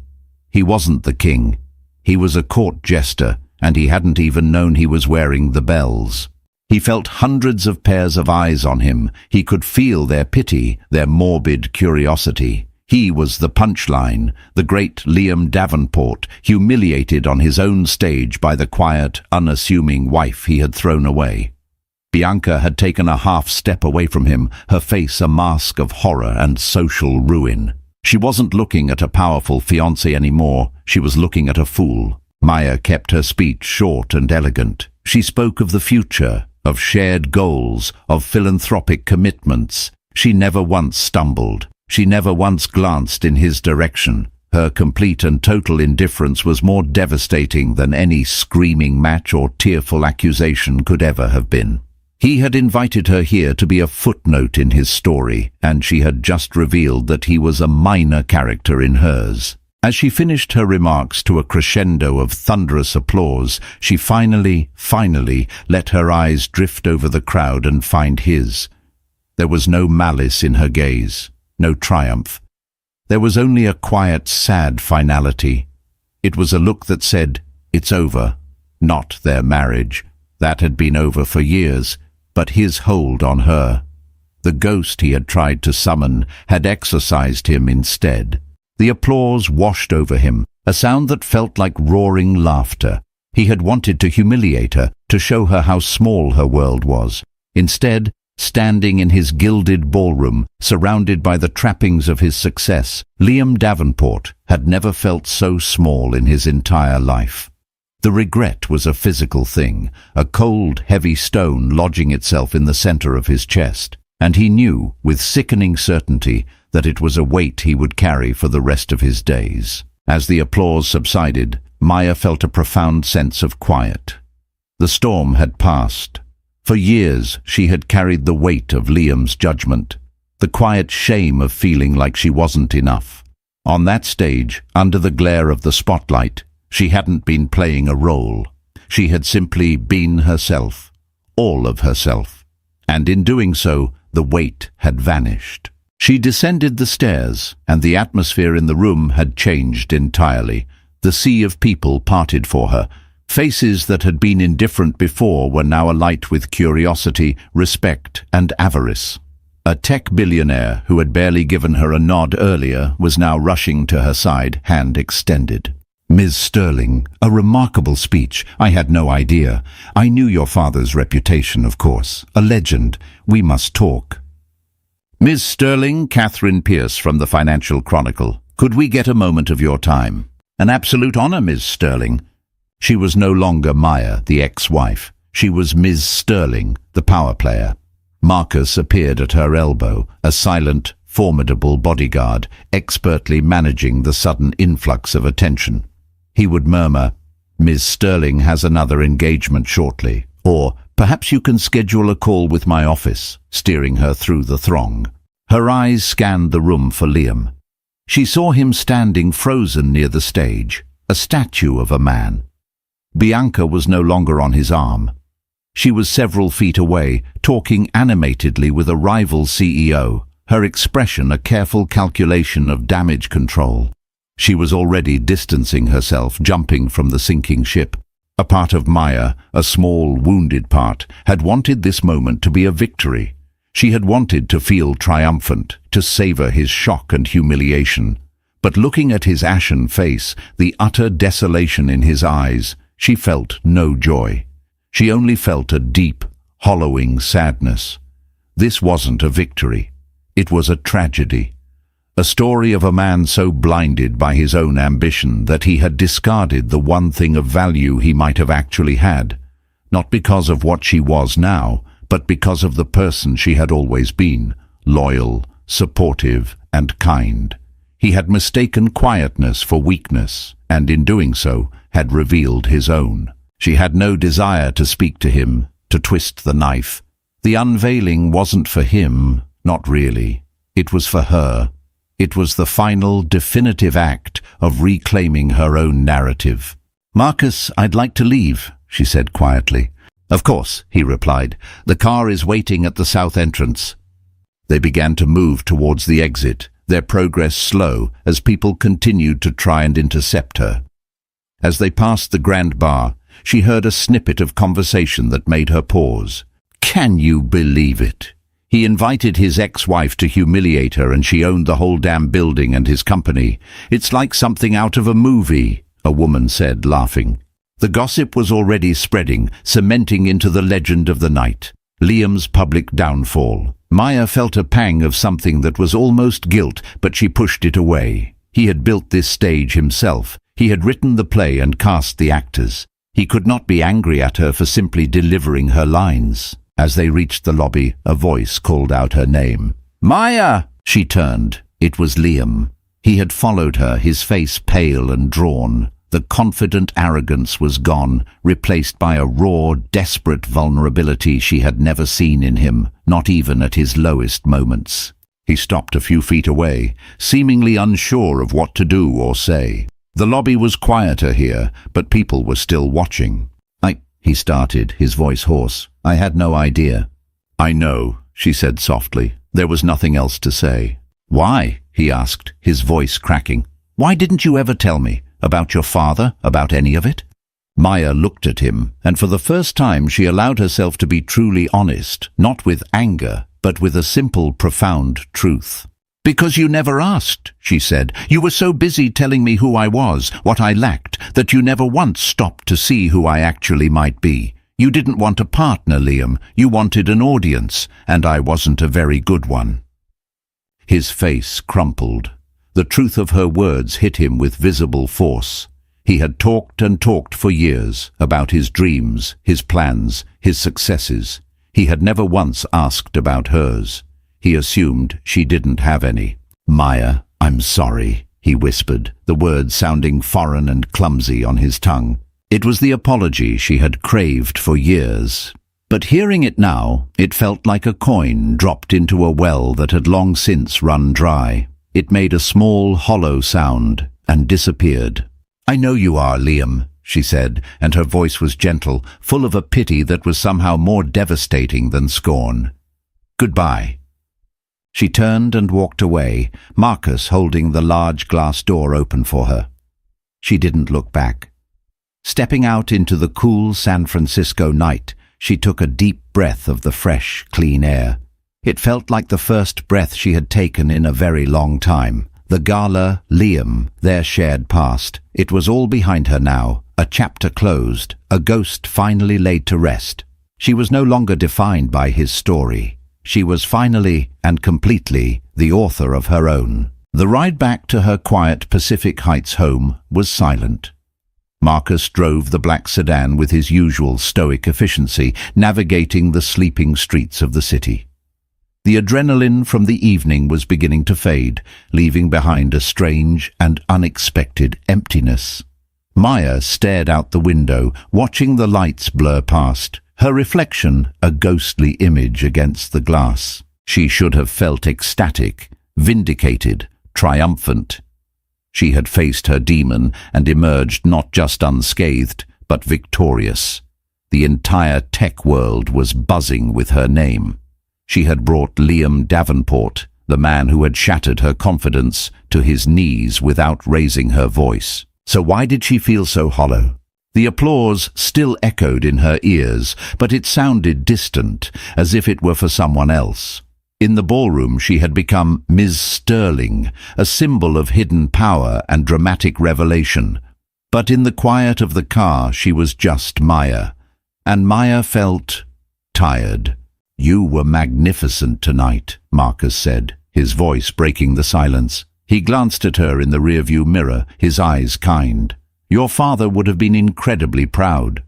He wasn't the king. He was a court jester, and he hadn't even known he was wearing the bells. He felt hundreds of pairs of eyes on him. He could feel their pity, their morbid curiosity. He was the punchline, the great Liam Davenport, humiliated on his own stage by the quiet, unassuming wife he had thrown away. Bianca had taken a half step away from him, her face a mask of horror and social ruin. She wasn't looking at a powerful fiancé anymore. She was looking at a fool. Maya kept her speech short and elegant. She spoke of the future, of shared goals, of philanthropic commitments. She never once stumbled. She never once glanced in his direction. Her complete and total indifference was more devastating than any screaming match or tearful accusation could ever have been. He had invited her here to be a footnote in his story, and she had just revealed that he was a minor character in hers. As she finished her remarks to a crescendo of thunderous applause, she finally let her eyes drift over the crowd and find his. There was no malice in her gaze, no triumph. There was only a quiet, sad finality. It was a look that said, "It's over." Not their marriage. That had been over for years, but his hold on her. The ghost he had tried to summon had exorcised him instead. The applause washed over him, a sound that felt like roaring laughter. He had wanted to humiliate her, to show her how small her world was. Instead, standing in his gilded ballroom, surrounded by the trappings of his success, Liam Davenport had never felt so small in his entire life. The regret was a physical thing, a cold, heavy stone lodging itself in the center of his chest, and he knew, with sickening certainty, that it was a weight he would carry for the rest of his days. As the applause subsided, Maya felt a profound sense of quiet. The storm had passed. For years she had carried the weight of Liam's judgment, the quiet shame of feeling like she wasn't enough. On that stage, under the glare of the spotlight, she hadn't been playing a role. She had simply been herself, all of herself. And in doing so, the weight had vanished. She descended the stairs, and the atmosphere in the room had changed entirely. The sea of people parted for her. Faces that had been indifferent before were now alight with curiosity, respect, and avarice. A tech billionaire who had barely given her a nod earlier was now rushing to her side, hand extended. "Ms. Sterling, a remarkable speech. I had no idea. I knew your father's reputation, of course. A legend. We must talk." "Ms. Sterling, Catherine Pierce from the Financial Chronicle. Could we get a moment of your time?" "An absolute honor, Ms. Sterling." She was no longer Maya, the ex-wife. She was Ms. Sterling, the power player. Marcus appeared at her elbow, a silent, formidable bodyguard, expertly managing the sudden influx of attention. He would murmur, "Ms. Sterling has another engagement shortly," or, "Perhaps you can schedule a call with my office," steering her through the throng. Her eyes scanned the room for Liam. She saw him standing frozen near the stage, a statue of a man. Bianca was no longer on his arm. She was several feet away, talking animatedly with a rival CEO, her expression a careful calculation of damage control. She was already distancing herself, jumping from the sinking ship. A part of Maya, a small, wounded part, had wanted this moment to be a victory. She had wanted to feel triumphant, to savor his shock and humiliation. But looking at his ashen face, the utter desolation in his eyes, she felt no joy. She only felt a deep, hollowing sadness. This wasn't a victory. It was a tragedy. A story of a man so blinded by his own ambition that he had discarded the one thing of value he might have actually had, not because of what she was now, but because of the person she had always been, loyal, supportive, and kind. He had mistaken quietness for weakness, and in doing so, had revealed his own. She had no desire to speak to him, to twist the knife. The unveiling wasn't for him, not really. It was for her. It was the final, definitive act of reclaiming her own narrative. "Marcus, I'd like to leave," she said quietly. "Of course," he replied. "The car is waiting at the south entrance." They began to move towards the exit, their progress slow as people continued to try and intercept her. As they passed the Grand Bar, she heard a snippet of conversation that made her pause. "Can you believe it? He invited his ex-wife to humiliate her and she owned the whole damn building and his company. It's like something out of a movie," a woman said, laughing. The gossip was already spreading, cementing into the legend of the night. Liam's public downfall. Maya felt a pang of something that was almost guilt, but she pushed it away. He had built this stage himself. He had written the play and cast the actors. He could not be angry at her for simply delivering her lines. As they reached the lobby, a voice called out her name. "Maya!" She turned. It was Liam. He had followed her, his face pale and drawn. The confident arrogance was gone, replaced by a raw, desperate vulnerability she had never seen in him, not even at his lowest moments. He stopped a few feet away, seemingly unsure of what to do or say. The lobby was quieter here, but people were still watching. He started, his voice hoarse. "I had no idea." "I know," she said softly. There was nothing else to say. "Why?" he asked, his voice cracking. "Why didn't you ever tell me? About your father? About any of it?" Maya looked at him, and for the first time she allowed herself to be truly honest, not with anger, but with a simple, profound truth. "Because you never asked," she said. "You were so busy telling me who I was, what I lacked, that you never once stopped to see who I actually might be. You didn't want a partner, Liam. You wanted an audience, and I wasn't a very good one." His face crumpled. The truth of her words hit him with visible force. He had talked and talked for years about his dreams, his plans, his successes. He had never once asked about hers. He assumed she didn't have any. "Maya, I'm sorry," he whispered, the words sounding foreign and clumsy on his tongue. It was the apology she had craved for years. But hearing it now, it felt like a coin dropped into a well that had long since run dry. It made a small, hollow sound and disappeared. "I know you are, Liam," she said, and her voice was gentle, full of a pity that was somehow more devastating than scorn. "Goodbye." She turned and walked away, Marcus holding the large glass door open for her. She didn't look back. Stepping out into the cool San Francisco night, she took a deep breath of the fresh, clean air. It felt like the first breath she had taken in a very long time. The Gala, Liam, their shared past. It was all behind her now, a chapter closed, a ghost finally laid to rest. She was no longer defined by his story. She was finally and completely the author of her own. The ride back to her quiet Pacific Heights home was silent. Marcus drove the black sedan with his usual stoic efficiency, navigating the sleeping streets of the city. The adrenaline from the evening was beginning to fade, leaving behind a strange and unexpected emptiness. Maya stared out the window, watching the lights blur past, her reflection a ghostly image against the glass. She should have felt ecstatic, vindicated, triumphant. She had faced her demon and emerged not just unscathed, but victorious. The entire tech world was buzzing with her name. She had brought Liam Davenport, the man who had shattered her confidence to his knees without raising her voice. So why did she feel so hollow? The applause still echoed in her ears, but it sounded distant, as if it were for someone else. In the ballroom she had become Ms. Sterling, a symbol of hidden power and dramatic revelation. But in the quiet of the car she was just Maya, and Maya felt tired. "You were magnificent tonight," Marcus said, his voice breaking the silence. He glanced at her in the rearview mirror, his eyes kind. "Your father would have been incredibly proud."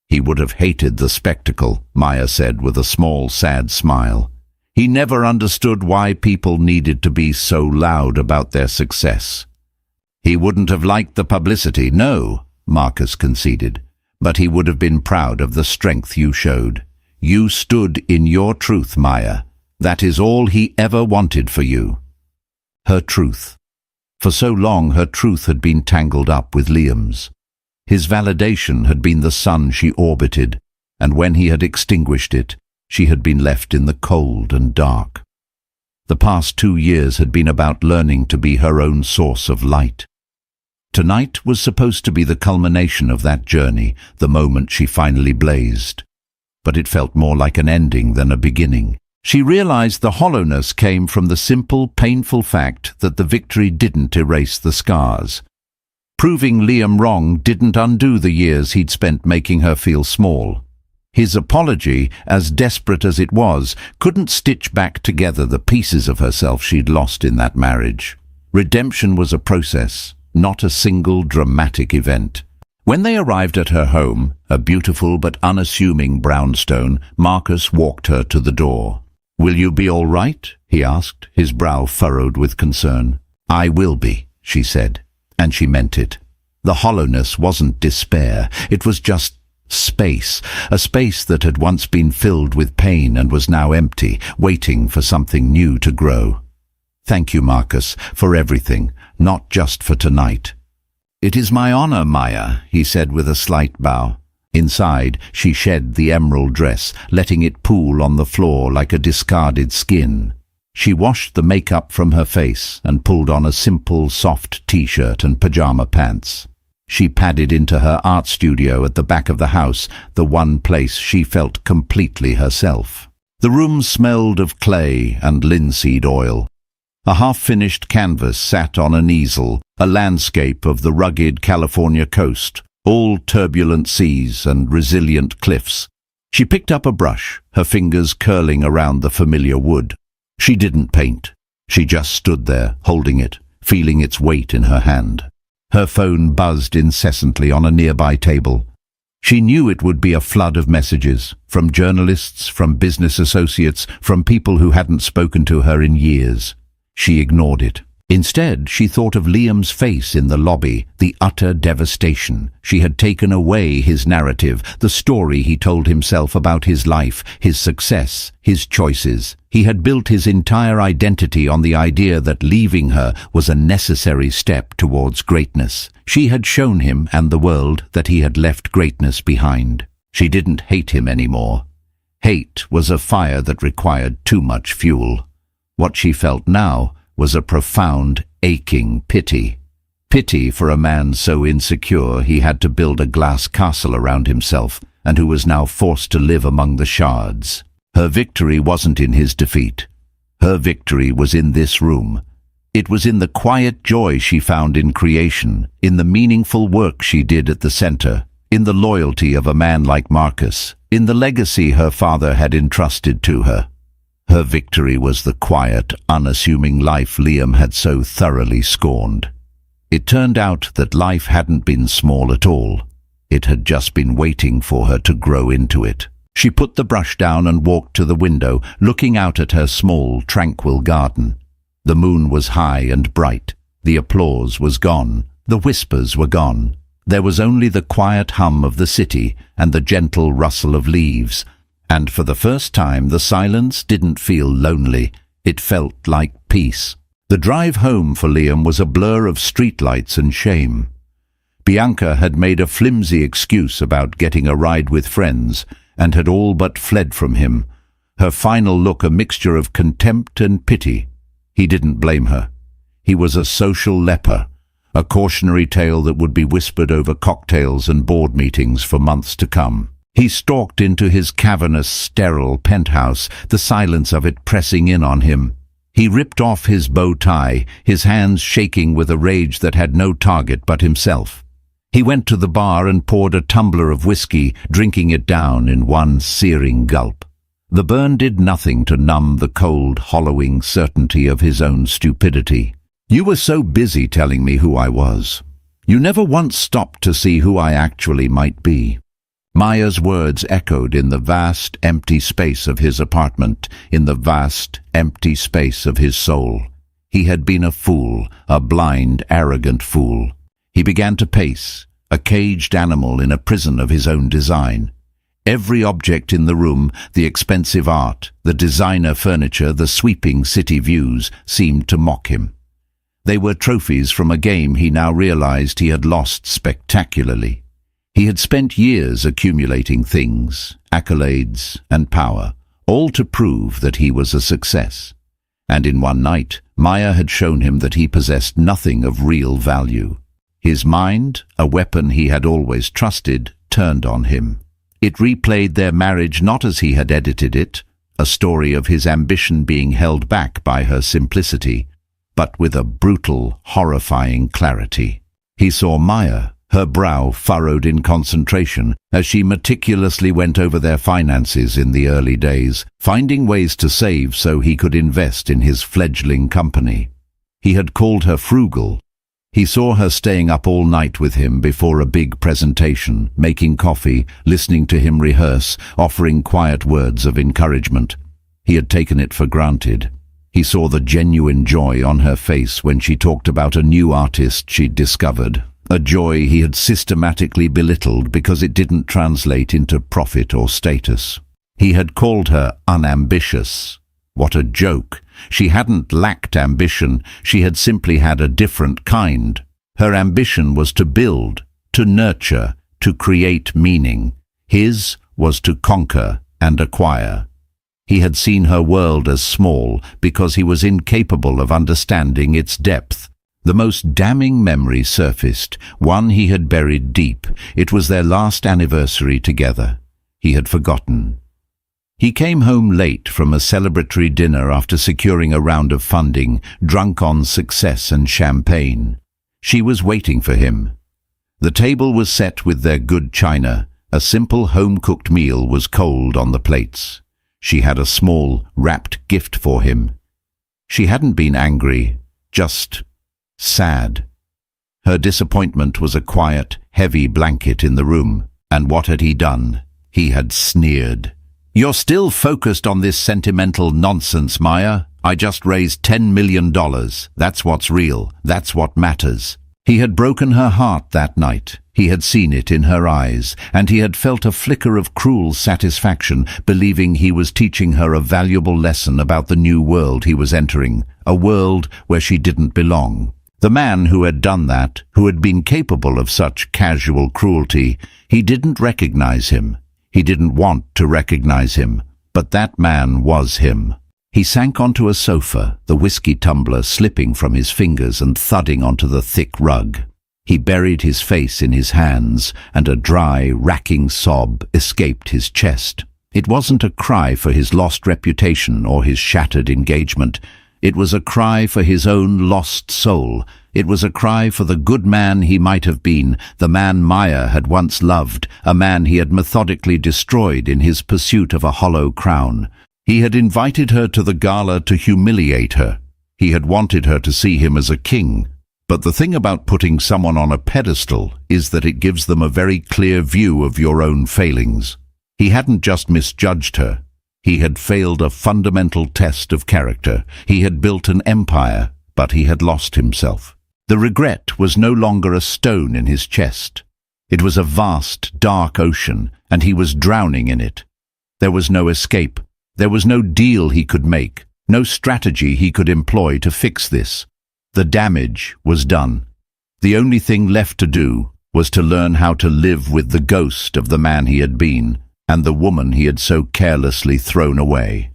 "He would have hated the spectacle," Maya said with a small, sad smile. "He never understood why people needed to be so loud about their success." "He wouldn't have liked the publicity, no," Marcus conceded. "But he would have been proud of the strength you showed. You stood in your truth, Maya. That is all he ever wanted for you." Her truth. For so long her truth had been tangled up with Liam's. His validation had been the sun she orbited, and when he had extinguished it, she had been left in the cold and dark. The past 2 years had been about learning to be her own source of light. Tonight was supposed to be the culmination of that journey, the moment she finally blazed. But it felt more like an ending than a beginning. She realized the hollowness came from the simple, painful fact that the victory didn't erase the scars. Proving Liam wrong didn't undo the years he'd spent making her feel small. His apology, as desperate as it was, couldn't stitch back together the pieces of herself she'd lost in that marriage. Redemption was a process, not a single dramatic event. When they arrived at her home, a beautiful but unassuming brownstone, Marcus walked her to the door. "Will you be all right?" he asked, his brow furrowed with concern. "I will be," she said, and she meant it. The hollowness wasn't despair, it was just space, a space that had once been filled with pain and was now empty, waiting for something new to grow. "Thank you, Marcus, for everything, not just for tonight." "It is my honor, Maya," he said with a slight bow. Inside, she shed the emerald dress, letting it pool on the floor like a discarded skin. She washed the makeup from her face and pulled on a simple, soft t-shirt and pajama pants. She padded into her art studio at the back of the house, the one place she felt completely herself. The room smelled of clay and linseed oil. A half-finished canvas sat on an easel, a landscape of the rugged California coast, all turbulent seas and resilient cliffs. She picked up a brush, her fingers curling around the familiar wood. She didn't paint. She just stood there, holding it, feeling its weight in her hand. Her phone buzzed incessantly on a nearby table. She knew it would be a flood of messages, from journalists, from business associates, from people who hadn't spoken to her in years. She ignored it. Instead, she thought of Liam's face in the lobby, the utter devastation. She had taken away his narrative, the story he told himself about his life, his success, his choices. He had built his entire identity on the idea that leaving her was a necessary step towards greatness. She had shown him and the world that he had left greatness behind. She didn't hate him anymore. Hate was a fire that required too much fuel. What she felt now was a profound, aching pity. Pity for a man so insecure he had to build a glass castle around himself, and who was now forced to live among the shards. Her victory wasn't in his defeat. Her victory was in this room. It was in the quiet joy she found in creation, in the meaningful work she did at the center, in the loyalty of a man like Marcus, in the legacy her father had entrusted to her. Her victory was the quiet, unassuming life Liam had so thoroughly scorned. It turned out that life hadn't been small at all. It had just been waiting for her to grow into it. She put the brush down and walked to the window, looking out at her small, tranquil garden. The moon was high and bright. The applause was gone. The whispers were gone. There was only the quiet hum of the city and the gentle rustle of leaves. And for the first time, the silence didn't feel lonely. It felt like peace. The drive home for Liam was a blur of streetlights and shame. Bianca had made a flimsy excuse about getting a ride with friends and had all but fled from him, her final look a mixture of contempt and pity. He didn't blame her. He was a social leper, a cautionary tale that would be whispered over cocktails and board meetings for months to come. He stalked into his cavernous, sterile penthouse, the silence of it pressing in on him. He ripped off his bow tie, his hands shaking with a rage that had no target but himself. He went to the bar and poured a tumbler of whiskey, drinking it down in one searing gulp. The burn did nothing to numb the cold, hollowing certainty of his own stupidity. You were so busy telling me who I was. You never once stopped to see who I actually might be. Maya's words echoed in the vast, empty space of his apartment, in the vast, empty space of his soul. He had been a fool, a blind, arrogant fool. He began to pace, a caged animal in a prison of his own design. Every object in the room, the expensive art, the designer furniture, the sweeping city views, seemed to mock him. They were trophies from a game he now realized he had lost spectacularly. He had spent years accumulating things, accolades, and power, all to prove that he was a success. And in one night, Maya had shown him that he possessed nothing of real value. His mind, a weapon he had always trusted, turned on him. It replayed their marriage not as he had edited it, a story of his ambition being held back by her simplicity, but with a brutal, horrifying clarity. He saw Maya, her brow furrowed in concentration, as she meticulously went over their finances in the early days, finding ways to save so he could invest in his fledgling company. He had called her frugal. He saw her staying up all night with him before a big presentation, making coffee, listening to him rehearse, offering quiet words of encouragement. He had taken it for granted. He saw the genuine joy on her face when she talked about a new artist she'd discovered, a joy he had systematically belittled because it didn't translate into profit or status. He had called her unambitious. What a joke! She hadn't lacked ambition, she had simply had a different kind. Her ambition was to build, to nurture, to create meaning. His was to conquer and acquire. He had seen her world as small because he was incapable of understanding its depth. The most damning memory surfaced, one he had buried deep. It was their last anniversary together. He had forgotten. He came home late from a celebratory dinner after securing a round of funding, drunk on success and champagne. She was waiting for him. The table was set with their good china. A simple home-cooked meal was cold on the plates. She had a small, wrapped gift for him. She hadn't been angry, just sad. Her disappointment was a quiet, heavy blanket in the room. And what had he done? He had sneered. "You're still focused on this sentimental nonsense, Maya. I just raised $10 million. That's what's real. That's what matters." He had broken her heart that night. He had seen it in her eyes, and he had felt a flicker of cruel satisfaction, believing he was teaching her a valuable lesson about the new world he was entering, a world where she didn't belong. The man who had done that, who had been capable of such casual cruelty, he didn't recognize him. He didn't want to recognize him, but that man was him. He sank onto a sofa, the whiskey tumbler slipping from his fingers and thudding onto the thick rug. He buried his face in his hands, and a dry, racking sob escaped his chest. It wasn't a cry for his lost reputation or his shattered engagement. It was a cry for his own lost soul. It was a cry for the good man he might have been, the man Maya had once loved, a man he had methodically destroyed in his pursuit of a hollow crown. He had invited her to the gala to humiliate her. He had wanted her to see him as a king. But the thing about putting someone on a pedestal is that it gives them a very clear view of your own failings. He hadn't just misjudged her. He had failed a fundamental test of character. He had built an empire, but he had lost himself. The regret was no longer a stone in his chest. It was a vast, dark ocean, and he was drowning in it. There was no escape. There was no deal he could make, no strategy he could employ to fix this. The damage was done. The only thing left to do was to learn how to live with the ghost of the man he had been and the woman he had so carelessly thrown away.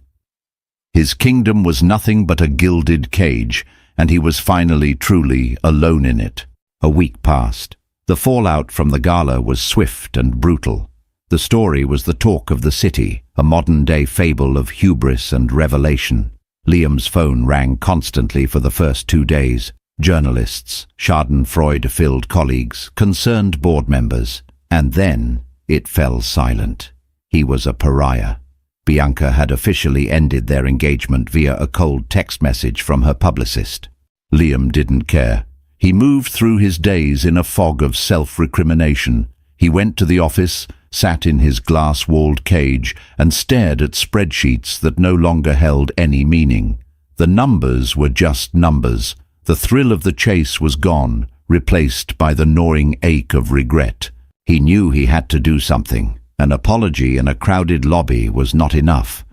His kingdom was nothing but a gilded cage, and he was finally truly alone in it. A week passed. The fallout from the gala was swift and brutal. The story was the talk of the city, a modern-day fable of hubris and revelation. Liam's phone rang constantly for the first 2 days. Journalists, Schadenfreude-filled colleagues, concerned board members. And then it fell silent. He was a pariah. Bianca had officially ended their engagement via a cold text message from her publicist. Liam didn't care. He moved through his days in a fog of self-recrimination. He went to the office, sat in his glass-walled cage, and stared at spreadsheets that no longer held any meaning. The numbers were just numbers. The thrill of the chase was gone, replaced by the gnawing ache of regret. He knew he had to do something. An apology in a crowded lobby was not enough.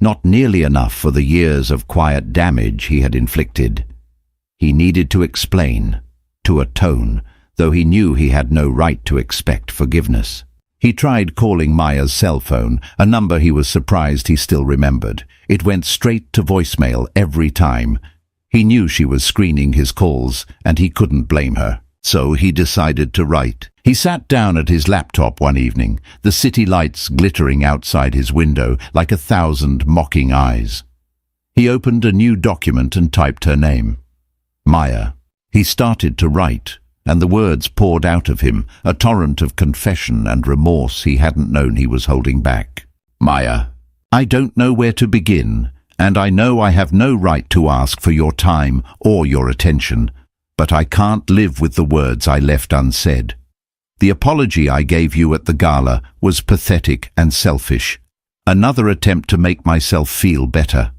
Not nearly enough for the years of quiet damage he had inflicted. He needed to explain, to atone, though he knew he had no right to expect forgiveness. He tried calling Maya's cell phone, a number he was surprised he still remembered. It went straight to voicemail every time. He knew she was screening his calls, and he couldn't blame her. So he decided to write. He sat down at his laptop one evening, the city lights glittering outside his window like 1,000 mocking eyes. He opened a new document and typed her name. Maya. He started to write, and the words poured out of him, a torrent of confession and remorse he hadn't known he was holding back. Maya. I don't know where to begin, and I know I have no right to ask for your time or your attention, but I can't live with the words I left unsaid. The apology I gave you at the gala was pathetic and selfish. Another attempt to make myself feel better.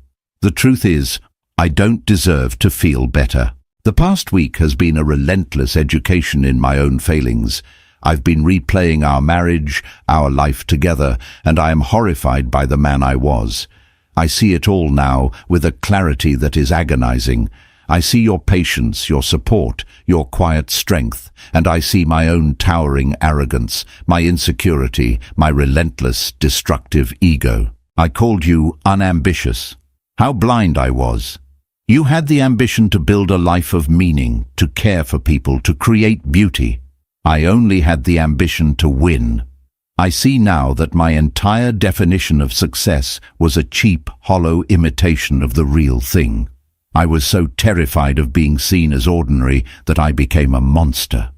The truth is, I don't deserve to feel better. The past week has been a relentless education in my own failings. I've been replaying our marriage, our life together, and I am horrified by the man I was. I see it all now with a clarity that is agonizing. I see your patience, your support, your quiet strength, and I see my own towering arrogance, my insecurity, my relentless, destructive ego. I called you unambitious. How blind I was. You had the ambition to build a life of meaning, to care for people, to create beauty. I only had the ambition to win. I see now that my entire definition of success was a cheap, hollow imitation of the real thing. I was so terrified of being seen as ordinary that I became a monster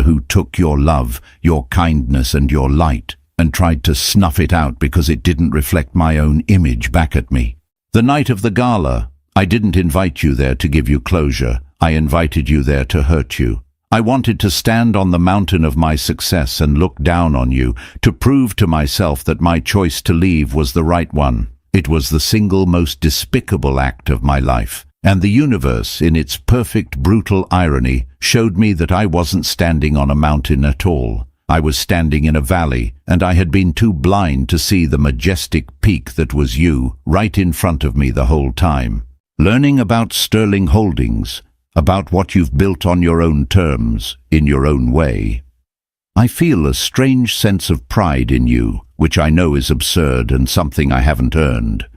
who took your love, your kindness and your light and tried to snuff it out because it didn't reflect my own image back at me. The night of the gala, I didn't invite you there to give you closure. I invited you there to hurt you. I wanted to stand on the mountain of my success and look down on you, to prove to myself that my choice to leave was the right one. It was the single most despicable act of my life, and the universe, in its perfect brutal irony, showed me that I wasn't standing on a mountain at all. I was standing in a valley, and I had been too blind to see the majestic peak that was you right in front of me the whole time. Learning about Sterling Holdings, about what you've built on your own terms, in your own way. I feel a strange sense of pride in you, which I know is absurd and something I haven't earned.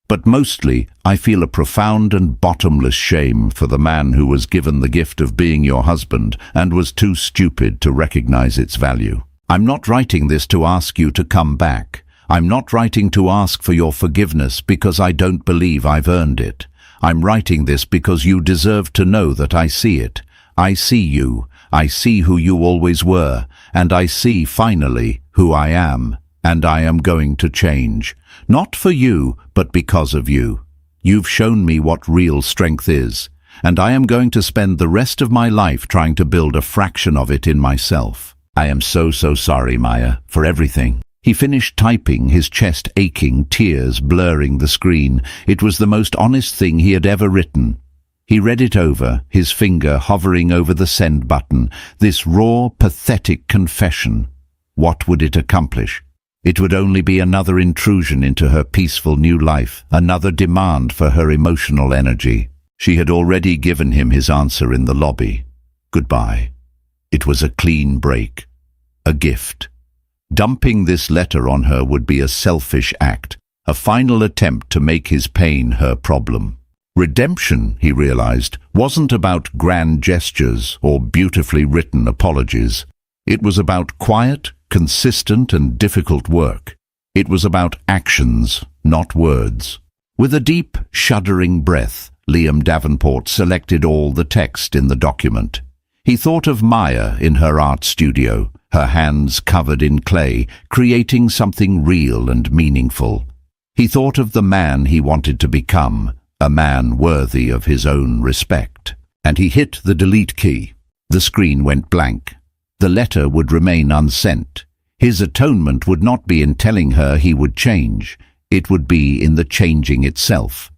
But mostly, I feel a profound and bottomless shame for the man who was given the gift of being your husband and was too stupid to recognize its value. I'm not writing this to ask you to come back. I'm not writing to ask for your forgiveness because I don't believe I've earned it. I'm writing this because you deserve to know that I see it. I see you. I see who you always were. And I see, finally, who I am. And I am going to change. Not for you, but because of you. You've shown me what real strength is. And I am going to spend the rest of my life trying to build a fraction of it in myself. I am so sorry, Maya, for everything. He finished typing, his chest aching, tears blurring the screen. It was the most honest thing he had ever written. He read it over, his finger hovering over the send button. This raw, pathetic confession. What would it accomplish? It would only be another intrusion into her peaceful new life, another demand for her emotional energy. She had already given him his answer in the lobby. Goodbye. It was a clean break. A gift. Dumping this letter on her would be a selfish act, a final attempt to make his pain her problem. Redemption, he realized, wasn't about grand gestures or beautifully written apologies. It was about quiet, consistent and difficult work. It was about actions, not words. With a deep, shuddering breath, Liam Davenport selected all the text in the document. He thought of Maya in her art studio, her hands covered in clay, creating something real and meaningful. He thought of the man he wanted to become, a man worthy of his own respect. And he hit the delete key. The screen went blank. The letter would remain unsent. His atonement would not be in telling her he would change. It would be in the changing itself.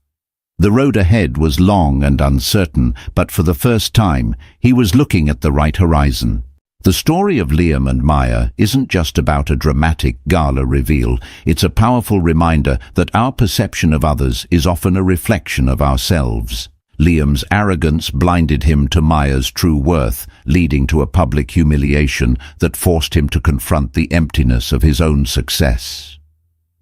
The road ahead was long and uncertain, but for the first time, he was looking at the right horizon. The story of Liam and Maya isn't just about a dramatic gala reveal. It's a powerful reminder that our perception of others is often a reflection of ourselves. Liam's arrogance blinded him to Maya's true worth, leading to a public humiliation that forced him to confront the emptiness of his own success.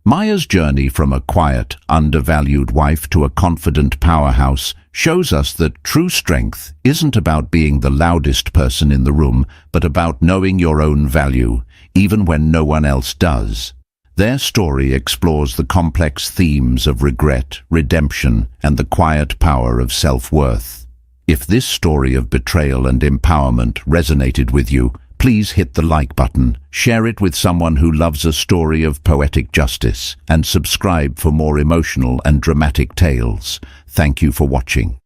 Maya's journey from a quiet, undervalued wife to a confident powerhouse shows us that true strength isn't about being the loudest person in the room, but about knowing your own value, even when no one else does. Their story explores the complex themes of regret, redemption, and the quiet power of self-worth. If this story of betrayal and empowerment resonated with you, please hit the like button, share it with someone who loves a story of poetic justice, and subscribe for more emotional and dramatic tales. Thank you for watching.